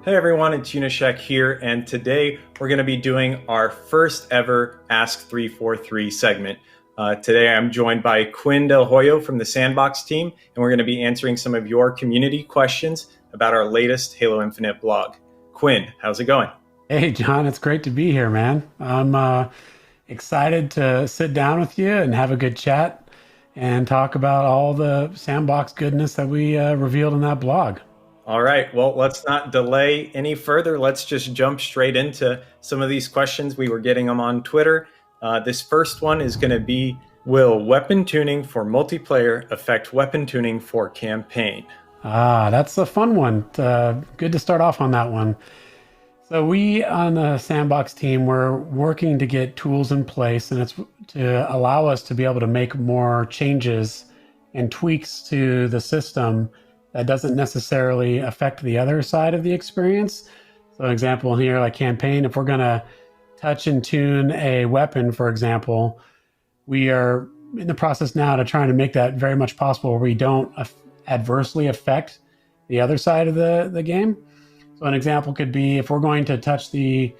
Hey everyone, it's Unishek here, and today we're going to be doing our first ever Ask 343 segment. Today I'm joined by Quinn Del Hoyo from the Sandbox team, and we're going to be answering some of your community questions about our latest Halo Infinite blog. Quinn, how's it going? Hey, John, it's great to be here, man. I'm excited to sit down with you and have a good chat and talk about all the Sandbox goodness that we revealed in that blog. All right, well, let's not delay any further. Let's just jump straight into some of these questions. We were getting them on Twitter. This first one is going to be, will weapon tuning for multiplayer affect weapon tuning for campaign? That's a fun one. Good to start off on that one. So we on the Sandbox team, we're working to get tools in place, and it's to allow us to be able to make more changes and tweaks to the system that doesn't necessarily affect the other side of the experience. So an example here, like campaign, if we're going to touch and tune a weapon, for example, we are in the process now to trying to make that very much possible where we don't adversely affect the other side of the game. So an example could be if we're going to touch the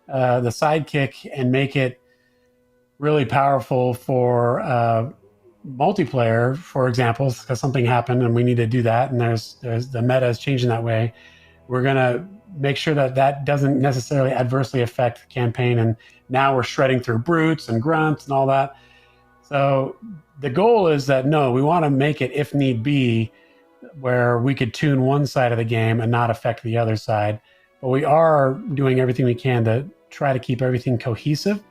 sidekick and make it really powerful for multiplayer, for example, because something happened and we need to do that, and there's the meta is changing that way. We're gonna make sure that that doesn't necessarily adversely affect the campaign. And now we're shredding through brutes and grunts and all that. So the goal is that no, we want to make it, if need be, where we could tune one side of the game and not affect the other side. But we are doing everything we can to try to keep everything cohesive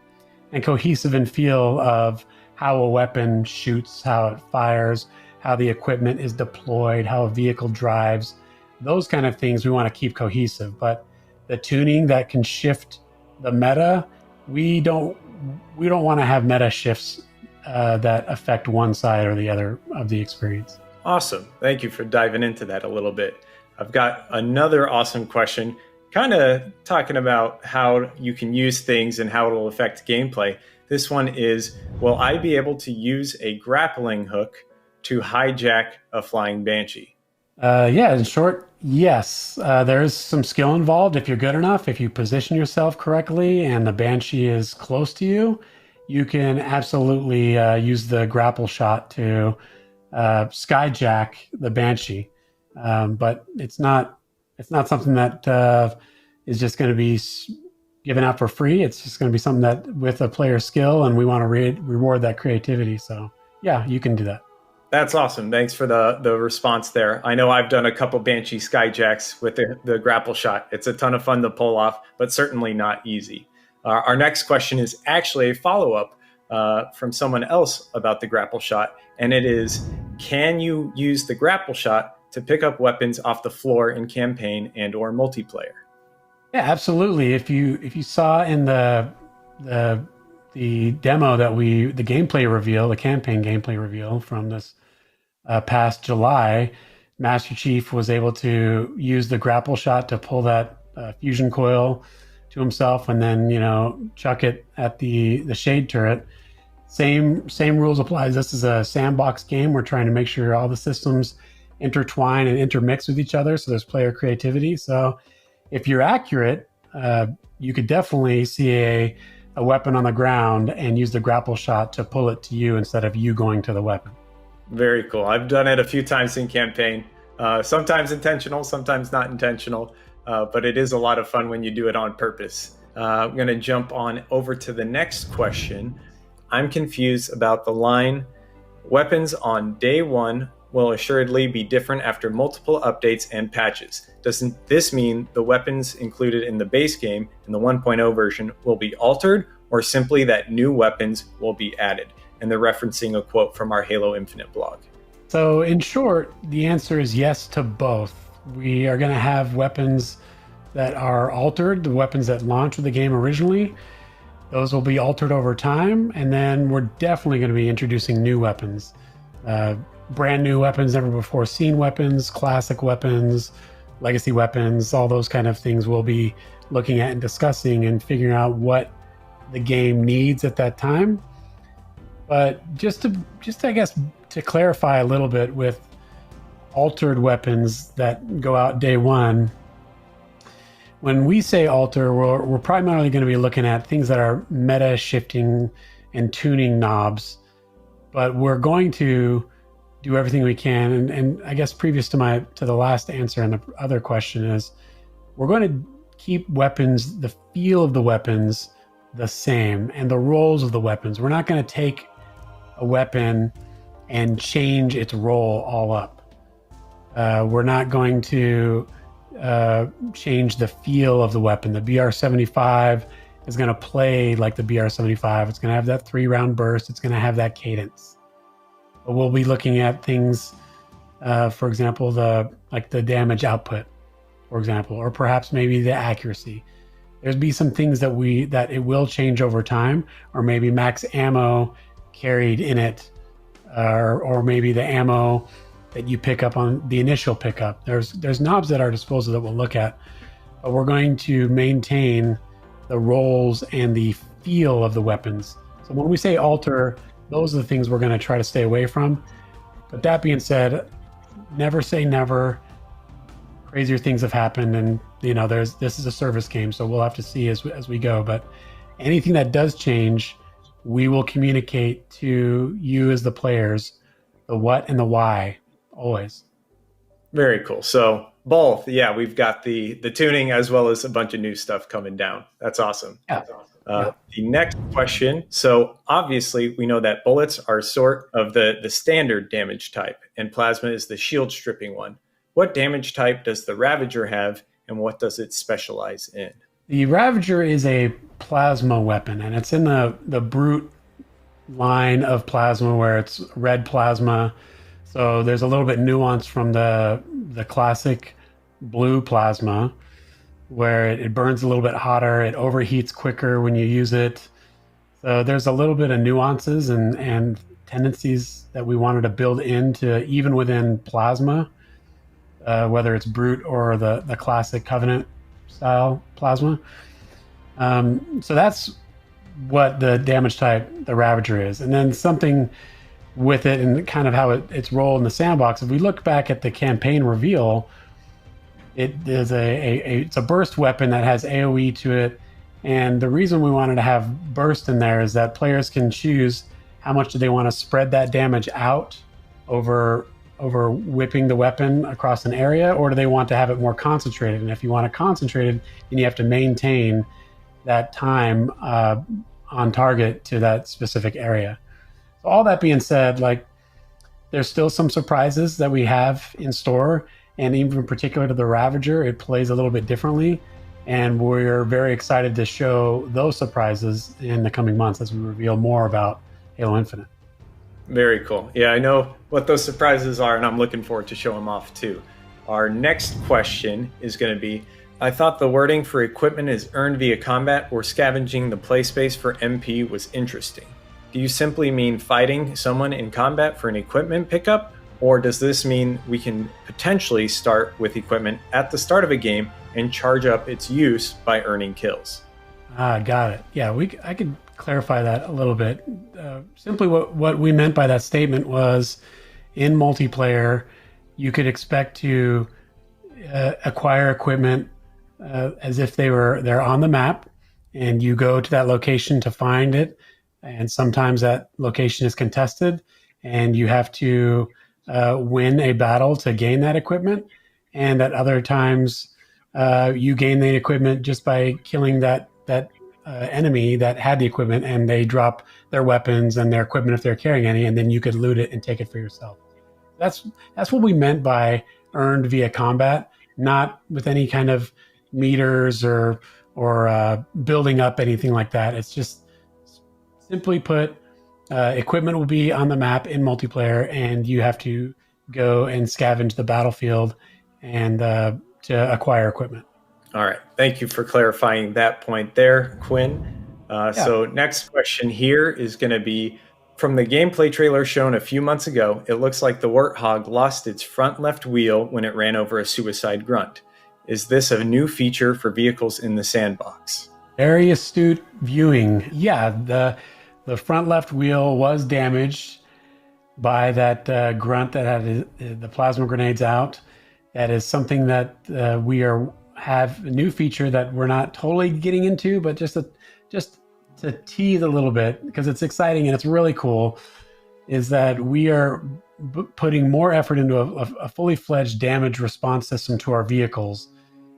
in feel of how a weapon shoots, how it fires, how the equipment is deployed, how a vehicle drives. Those kind of things we want to keep cohesive. But the tuning that can shift the meta, we don't want to have meta shifts that affect one side or the other of the experience. Awesome. Thank you for diving into that a little bit. I've got another awesome question, kind of talking about how you can use things and how it'll affect gameplay. This one is, will I be able to use a grappling hook to hijack a flying Banshee? Yeah, in short, yes. There's some skill involved if you're good enough. If you position yourself correctly and the Banshee is close to you, you can absolutely use the grapple shot to skyjack the Banshee. But it's not something that is just going to be given out for free. It's just going to be something that with a player's skill, and we want to reward that creativity. So yeah, you can do that. That's awesome. Thanks for the response there. I know I've done a couple Banshee skyjacks with the grapple shot. It's a ton of fun to pull off, but certainly not easy. Our next question is actually a follow-up from someone else about the grapple shot, and it is, can you use the grapple shot to pick up weapons off the floor in campaign and or multiplayer? Yeah, absolutely. If you saw in the demo that the gameplay reveal, the campaign gameplay reveal from this past July, Master Chief was able to use the grapple shot to pull that fusion coil to himself, and then chuck it at the shade turret. Same rules applies. This is a sandbox game. We're trying to make sure all the systems intertwine and intermix with each other, so there's player creativity. So if you're accurate, you could definitely see a weapon on the ground and use the grapple shot to pull it to you instead of you going to the weapon. Very cool. I've done it a few times in campaign. Sometimes intentional, sometimes not intentional, but it is a lot of fun when you do it on purpose. I'm going to jump on over to the next question. I'm confused about the line, weapons on day one will assuredly be different after multiple updates and patches. Doesn't this mean the weapons included in the base game in the 1.0 version will be altered, or simply that new weapons will be added? And they're referencing a quote from our Halo Infinite blog. So in short, the answer is yes to both. We are going to have weapons that are altered, the weapons that launched with the game originally. Those will be altered over time, and then we're definitely going to be introducing new weapons. Brand new weapons, never before seen weapons, classic weapons, legacy weapons, all those kind of things we'll be looking at and discussing and figuring out what the game needs at that time. But just I guess to clarify a little bit with altered weapons that go out day one, when we say alter, we're primarily going to be looking at things that are meta shifting and tuning knobs, but we're going to do everything we can. And I guess previous to the last answer and the other question is, we're going to keep weapons, the feel of the weapons, the same, and the roles of the weapons. We're not going to take a weapon and change its role all up. We're not going to change the feel of the weapon. The BR-75 is going to play like the BR-75. It's going to have that 3-round burst. It's going to have that cadence. But we'll be looking at things, for example, the damage output, for example, or perhaps maybe the accuracy. There'll be some things that it will change over time, or maybe max ammo carried in it, or maybe the ammo that you pick up on the initial pickup. There's knobs at our disposal that we'll look at, but we're going to maintain the roles and the feel of the weapons. So when we say alter, those are the things we're going to try to stay away from. But that being said, never say never. Crazier things have happened, and this is a service game, so we'll have to see as we go. But anything that does change, we will communicate to you as the players the what and the why, always. Very cool. So both, yeah, we've got the tuning as well as a bunch of new stuff coming down. That's awesome. Yeah. The next question. So obviously we know that bullets are sort of the standard damage type, and plasma is the shield stripping one. What damage type does the Ravager have, and what does it specialize in? The Ravager is a plasma weapon, and it's in the brute line of plasma where it's red plasma. So there's a little bit nuance from the classic blue plasma, where it burns a little bit hotter, it overheats quicker when you use it. So there's a little bit of nuances and tendencies that we wanted to build into even within plasma, whether it's brute or the classic Covenant style plasma. So that's what the damage type the Ravager is. And then something with it and kind of how its role in the sandbox. If we look back at the campaign reveal, it is it's a burst weapon that has AoE to it. And the reason we wanted to have burst in there is that players can choose how much do they want to spread that damage out over whipping the weapon across an area, or do they want to have it more concentrated? And if you want it concentrated, then you have to maintain that time on target to that specific area. So all that being said, there's still some surprises that we have in store, and even in particular to the Ravager, it plays a little bit differently, and we're very excited to show those surprises in the coming months as we reveal more about Halo Infinite. Very cool. Yeah, I know what those surprises are, and I'm looking forward to showing them off too. Our next question is going to be, I thought the wording for equipment is earned via combat or scavenging the play space for MP was interesting. Do you simply mean fighting someone in combat for an equipment pickup, or does this mean we can potentially start with equipment at the start of a game and charge up its use by earning kills? Got it. Yeah, I could clarify that a little bit. Simply what we meant by that statement was, in multiplayer, you could expect to acquire equipment as if they're on the map, and you go to that location to find it, and sometimes that location is contested, and you have to win a battle to gain that equipment, and at other times you gain the equipment just by killing that enemy that had the equipment, and they drop their weapons and their equipment if they're carrying any, and then you could loot it and take it for yourself. That's what we meant by earned via combat, not with any kind of meters or building up anything like that. It's just simply put, equipment will be on the map in multiplayer, and you have to go and scavenge the battlefield and to acquire equipment. All right. Thank you for clarifying that point there, Quinn. So next question here is going to be, from the gameplay trailer shown a few months ago, it looks like the Warthog lost its front left wheel when it ran over a suicide grunt. Is this a new feature for vehicles in the sandbox? Very astute viewing. Yeah, the front left wheel was damaged by that grunt that had the plasma grenades out. That is something that we are have a new feature that we're not totally getting into, but just to tease a little bit, because it's exciting and it's really cool, is that we are putting more effort into a fully fledged damage response system to our vehicles,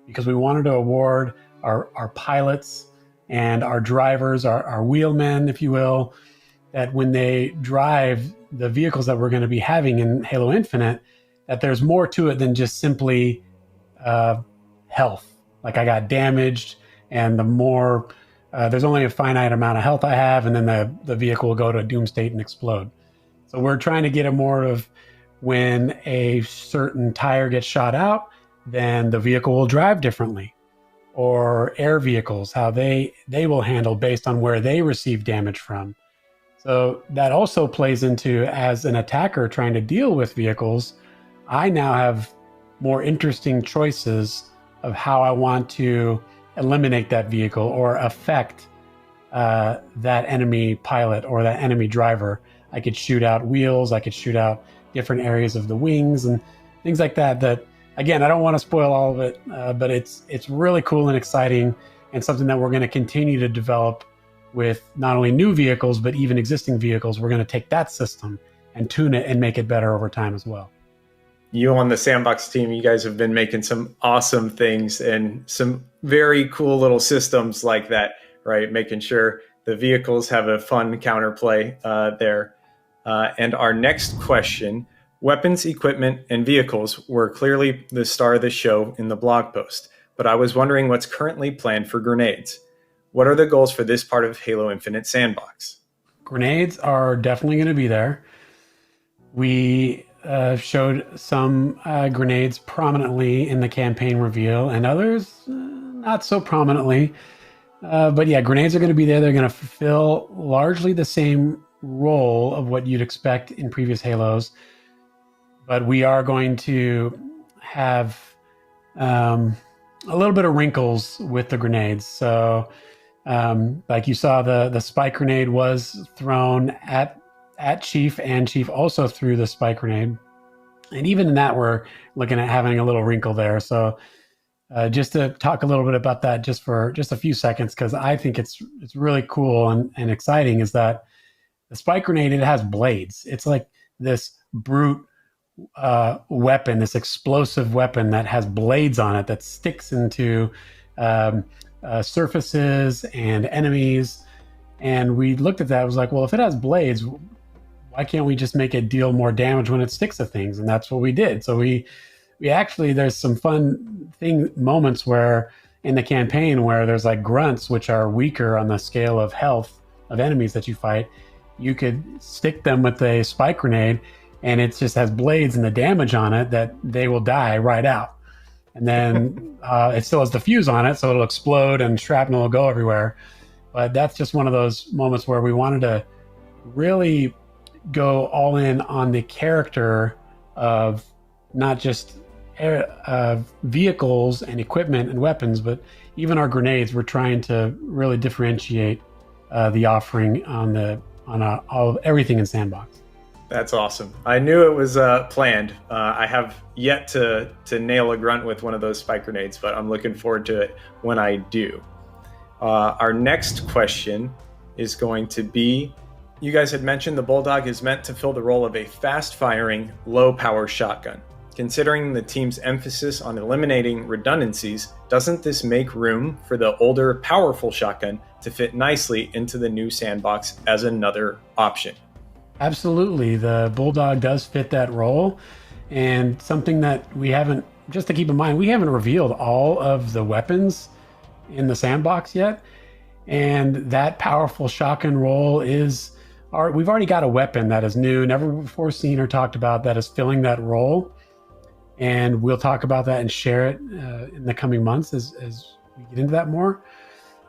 because we wanted to award our pilots and our drivers, our wheelmen, if you will, that when they drive the vehicles that we're going to be having in Halo Infinite, that there's more to it than just simply health. Like, I got damaged, and the more there's only a finite amount of health I have, and then the vehicle will go to a doom state and explode. So we're trying to get a more of, when a certain tire gets shot out, then the vehicle will drive differently. Or air vehicles, how they will handle based on where they receive damage from. So that also plays into, as an attacker trying to deal with vehicles, I now have more interesting choices of how I want to eliminate that vehicle or affect that enemy pilot or that enemy driver. I could shoot out wheels, I could shoot out different areas of the wings and things like that. That, again, I don't want to spoil all of it, but it's really cool and exciting, and something that we're going to continue to develop with not only new vehicles, but even existing vehicles. We're going to take that system and tune it and make it better over time as well. You on the Sandbox team, you guys have been making some awesome things and some very cool little systems like that, right? Making sure the vehicles have a fun counterplay there. And our next question: weapons, equipment, and vehicles were clearly the star of the show in the blog post, but I was wondering what's currently planned for grenades. What are the goals for this part of Halo Infinite Sandbox? Grenades are definitely going to be there. We showed some grenades prominently in the campaign reveal, and others not so prominently. But yeah, grenades are going to be there. They're going to fulfill largely the same role of what you'd expect in previous Halos. But we are going to have a little bit of wrinkles with the grenades. So like you saw, the spike grenade was thrown at Chief, and Chief also threw the spike grenade. And even in that, we're looking at having a little wrinkle there. So just to talk a little bit about that just for just a few seconds, because I think it's really cool and exciting, is that the spike grenade, it has blades. It's like this brute weapon, this explosive weapon that has blades on it that sticks into surfaces and enemies. And we looked at that, it was like, well, if it has blades, why can't we just make it deal more damage when it sticks to things? And that's what we did. So we actually, there's some fun moments where in the campaign where there's like grunts, which are weaker on the scale of health of enemies that you fight. You could stick them with a spike grenade, and it just has blades and the damage on it that they will die right out. And then it still has the fuse on it, so it'll explode and shrapnel will go everywhere. But that's just one of those moments where we wanted to really go all in on the character of not just vehicles and equipment and weapons, but even our grenades. We're trying to really differentiate the offering on everything in Sandbox. That's awesome. I knew it was planned. I have yet to nail a grunt with one of those spike grenades, but I'm looking forward to it when I do. Our next question is going to be, you guys had mentioned the Bulldog is meant to fill the role of a fast-firing, low-power shotgun. Considering the team's emphasis on eliminating redundancies, doesn't this make room for the older, powerful shotgun to fit nicely into the new Sandbox as another option? Absolutely. The Bulldog does fit that role. And something that we haven't, just to keep in mind, we haven't revealed all of the weapons in the Sandbox yet. And that powerful shotgun role we've already got a weapon that is new, never before seen or talked about, that is filling that role. And we'll talk about that and share it in the coming months as we get into that more.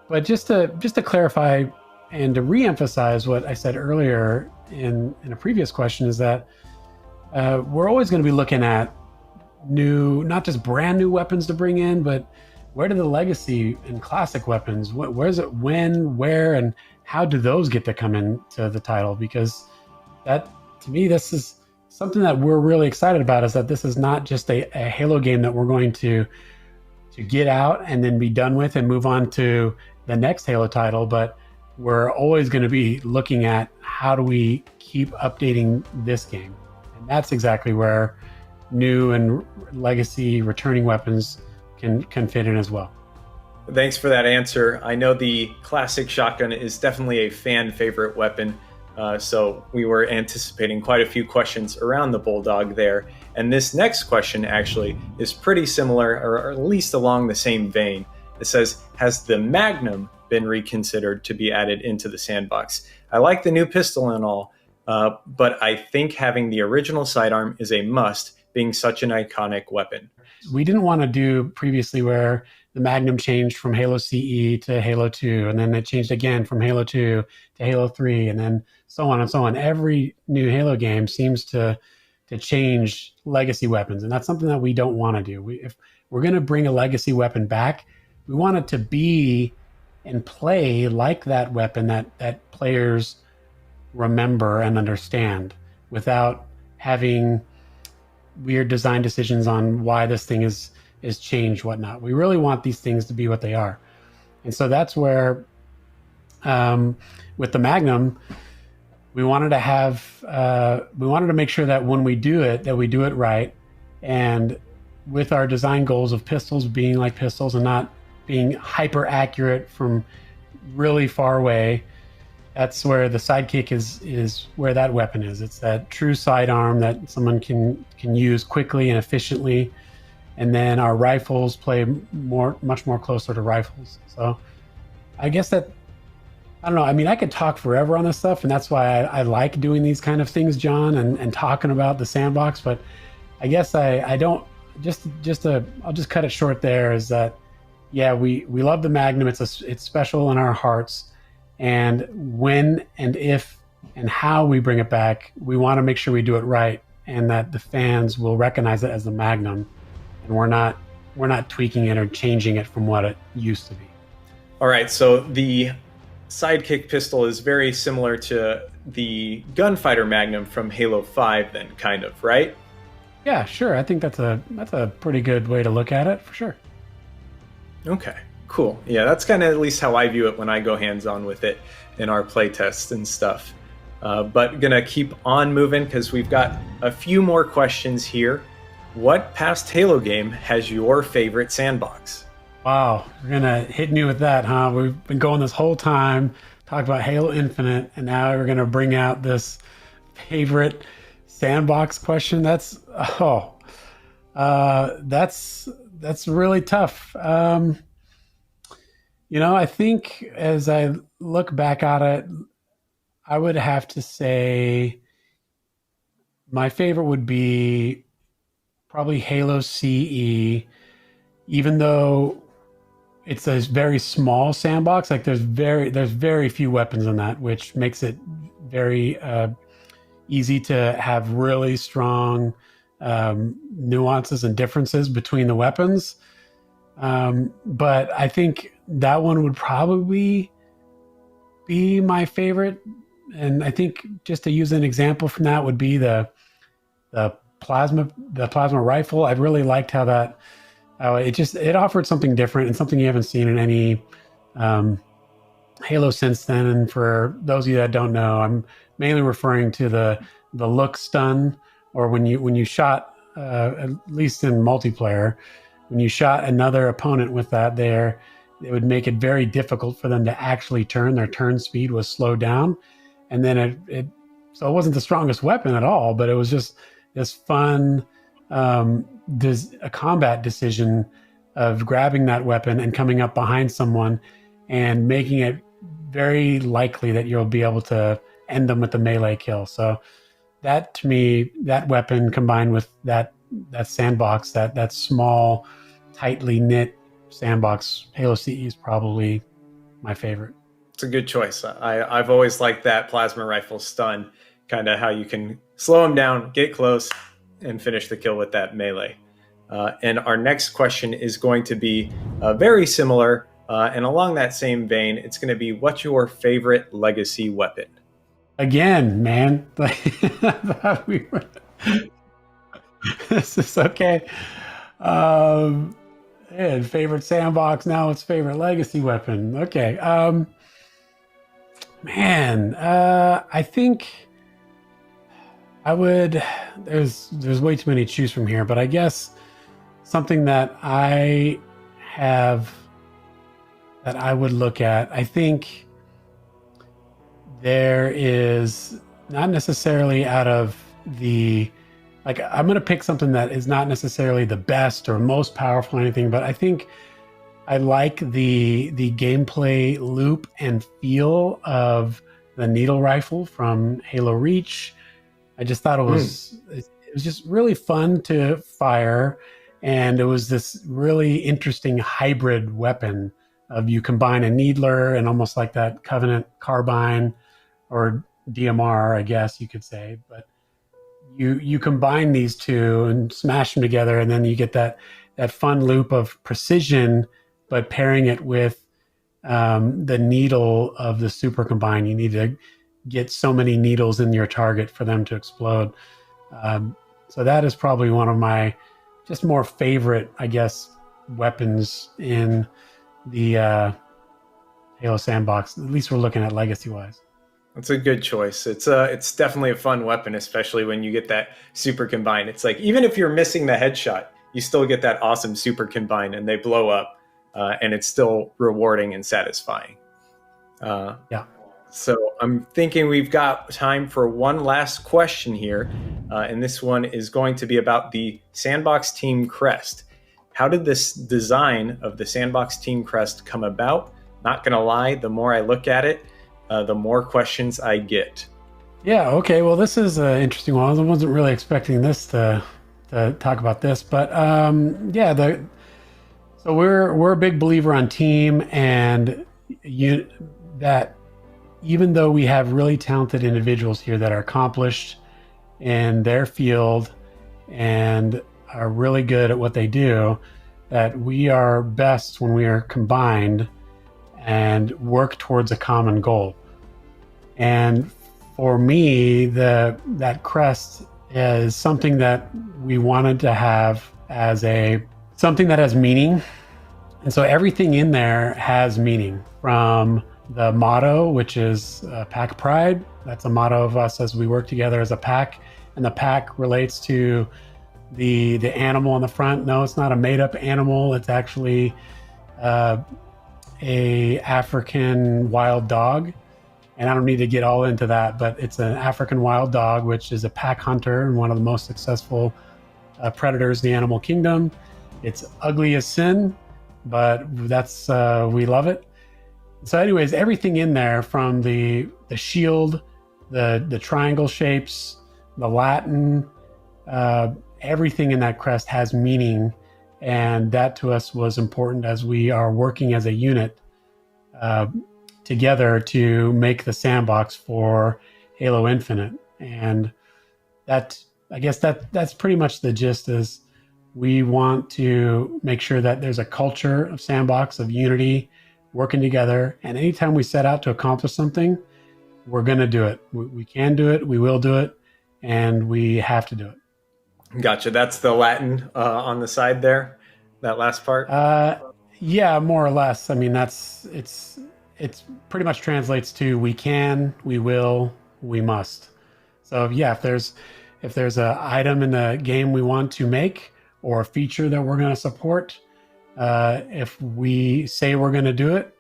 But just to clarify and to reemphasize what I said earlier in a previous question, is that we're always going to be looking at new, not just brand new weapons to bring in, but where do the legacy and classic weapons, where's it, when, where, and how do those get to come into the title? Because that, to me, this is something that we're really excited about, is that this is not just a Halo game that we're going to get out and then be done with and move on to the next Halo title, but we're always going to be looking at how do we keep updating this game. And that's exactly where new and legacy returning weapons can fit in as well. Thanks for that answer. I know the classic shotgun is definitely a fan favorite weapon. So we were anticipating quite a few questions around the Bulldog there. And this next question actually is pretty similar, or at least along the same vein. It says, has the Magnum been reconsidered to be added into the sandbox? I like the new pistol and all, but I think having the original sidearm is a must, being such an iconic weapon. We didn't want to do previously where the Magnum changed from Halo CE to Halo 2, and then it changed again from Halo 2 to Halo 3, and then so on and so on. Every new Halo game seems to change legacy weapons, and that's something that we don't want to do. If we're going to bring a legacy weapon back, we want it to be and play like that weapon that players remember and understand without having weird design decisions on why this thing is changed, whatnot. We really want these things to be what they are. And so that's where, with the Magnum, we wanted to make sure that when we do it, that we do it right. And with our design goals of pistols being like pistols and not being hyper accurate from really far away, that's where the Sidekick is where that weapon is. It's that true sidearm that someone can use quickly and efficiently. And then our rifles play much more closer to rifles. So I guess that, I don't know. I mean, I could talk forever on this stuff, and that's why I like doing these kind of things, John, and talking about the sandbox. But I guess I don't, I'll just cut it short there, is that, yeah, we love the Magnum. It's special in our hearts. And when and if and how we bring it back, we want to make sure we do it right, and that the fans will recognize it as the Magnum, and we're not tweaking it or changing it from what it used to be. All right, so the Sidekick Pistol is very similar to the Gunfighter Magnum from Halo 5 then, kind of, right? Yeah, sure. I think that's a pretty good way to look at it, for sure. Okay, cool. Yeah, that's kind of at least how I view it when I go hands-on with it in our playtests and stuff. But gonna keep on moving because we've got a few more questions here. What past Halo game has your favorite sandbox? Wow, we're gonna hit me with that, huh? We've been going this whole time talking about Halo Infinite, and now we're gonna bring out this favorite sandbox question. That's really tough. I think as I look back at it, I would have to say my favorite would be probably Halo CE, even though it's a very small sandbox. Like there's very few weapons in that, which makes it very easy to have really strong nuances and differences between the weapons. But I think that one would probably be my favorite. And I think just to use an example from that would be the plasma rifle. I really liked how that it offered something different and something you haven't seen in any Halo since then. And for those of you that don't know, I'm mainly referring to the look stun, or when you shot, at least in multiplayer, when you shot another opponent with that there, it would make it very difficult for them to actually turn. Their turn speed was slowed down. And then so it wasn't the strongest weapon at all, but it was just this fun a combat decision of grabbing that weapon and coming up behind someone and making it very likely that you'll be able to end them with the melee kill. So that, to me, that weapon combined with that sandbox, that small, tightly knit sandbox, Halo CE is probably my favorite. It's a good choice. I've always liked that plasma rifle stun, kind of how you can slow them down, get close, and finish the kill with that melee. And our next question is going to be very similar, and along that same vein, it's going to be, what's your favorite legacy weapon? Again, man, this is okay. And favorite sandbox, now it's favorite legacy weapon. Okay. Man, I think I would. There's way too many to choose from here, but I guess something that I have that I would look at. I think there is not necessarily out of the like I'm going to pick something that is not necessarily the best or most powerful or anything, but I think I like the gameplay loop and feel of the needle rifle from Halo Reach. I just thought it was just really fun to fire, and it was this really interesting hybrid weapon of you combine a needler and almost like that Covenant carbine or DMR, I guess you could say, but you combine these two and smash them together, and then you get that fun loop of precision, but pairing it with the needle of the super combine. You need to get so many needles in your target for them to explode. So that is probably one of my just more favorite, I guess, weapons in the Halo Sandbox. At least we're looking at legacy wise. That's a good choice. It's definitely a fun weapon, especially when you get that super combine. It's like even if you're missing the headshot, you still get that awesome super combine, and they blow up, and it's still rewarding and satisfying. Yeah. So I'm thinking we've got time for one last question here, and this one is going to be about the Sandbox Team Crest. How did this design of the Sandbox Team Crest come about? Not gonna lie, the more I look at it, the more questions I get. Yeah. Okay. Well, this is an interesting one. I wasn't really expecting this to talk about this, but yeah. So we're a big believer on team, and that even though we have really talented individuals here that are accomplished in their field and are really good at what they do, that we are best when we are combined and work towards a common goal. And for me, that crest is something that we wanted to have as something that has meaning. And so everything in there has meaning, from the motto, which is pack pride. That's a motto of us as we work together as a pack. And the pack relates to the animal on the front. No, it's not a made up animal. It's actually a African wild dog. And I don't need to get all into that, but it's an African wild dog, which is a pack hunter and one of the most successful predators in the animal kingdom. It's ugly as sin, but that's we love it. So anyways, everything in there, from the shield, the triangle shapes, the Latin, everything in that crest has meaning. And that to us was important as we are working as a unit together to make the sandbox for Halo Infinite. And that, I guess that's pretty much the gist. Is we want to make sure that there's a culture of sandbox, of unity, working together. And anytime we set out to accomplish something, we're going to do it. We can do it. We will do it. And we have to do it. Gotcha. That's the Latin on the side there, that last part? Yeah, more or less. I mean, it's pretty much translates to we can, we will, we must. So yeah, if there's a item in the game we want to make, or a feature that we're going to support, if we say we're going to do it,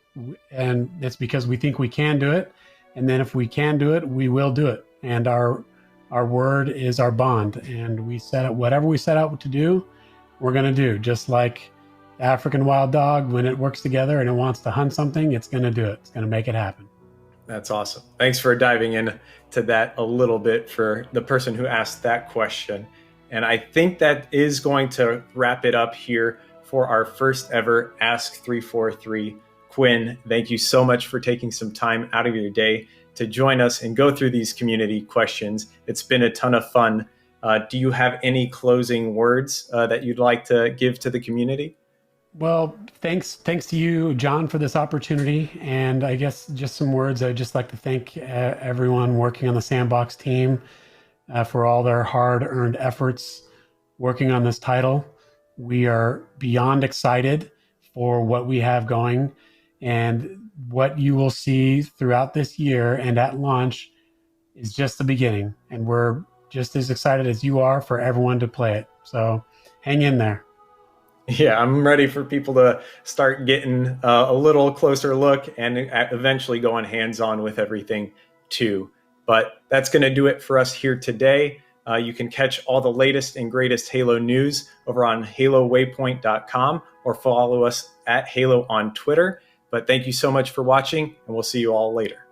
and it's because we think we can do it, and then if we can do it, we will do it. And our word is our bond, and we set up whatever we set out to do, we're going to do. Just like the African wild dog, when it works together and it wants to hunt something, it's going to do it. It's going to make it happen. That's awesome. Thanks for diving into that a little bit for the person who asked that question. And I think that is going to wrap it up here for our first ever Ask 343. Quinn, thank you so much for taking some time out of your day to join us and go through these community questions. It's been a ton of fun. Do you have any closing words that you'd like to give to the community? Well, thanks to you, John, for this opportunity. And I guess just some words. I'd just like to thank everyone working on the Sandbox team for all their hard-earned efforts working on this title. we are beyond excited for what we have going, and what you will see throughout this year and at launch is just the beginning. And we're just as excited as you are for everyone to play it. So hang in there. Yeah, I'm ready for people to start getting a little closer look and eventually going hands-on with everything too. But that's going to do it for us here today. You can catch all the latest and greatest Halo news over on halowaypoint.com or follow us at Halo on Twitter. But thank you so much for watching, and we'll see you all later.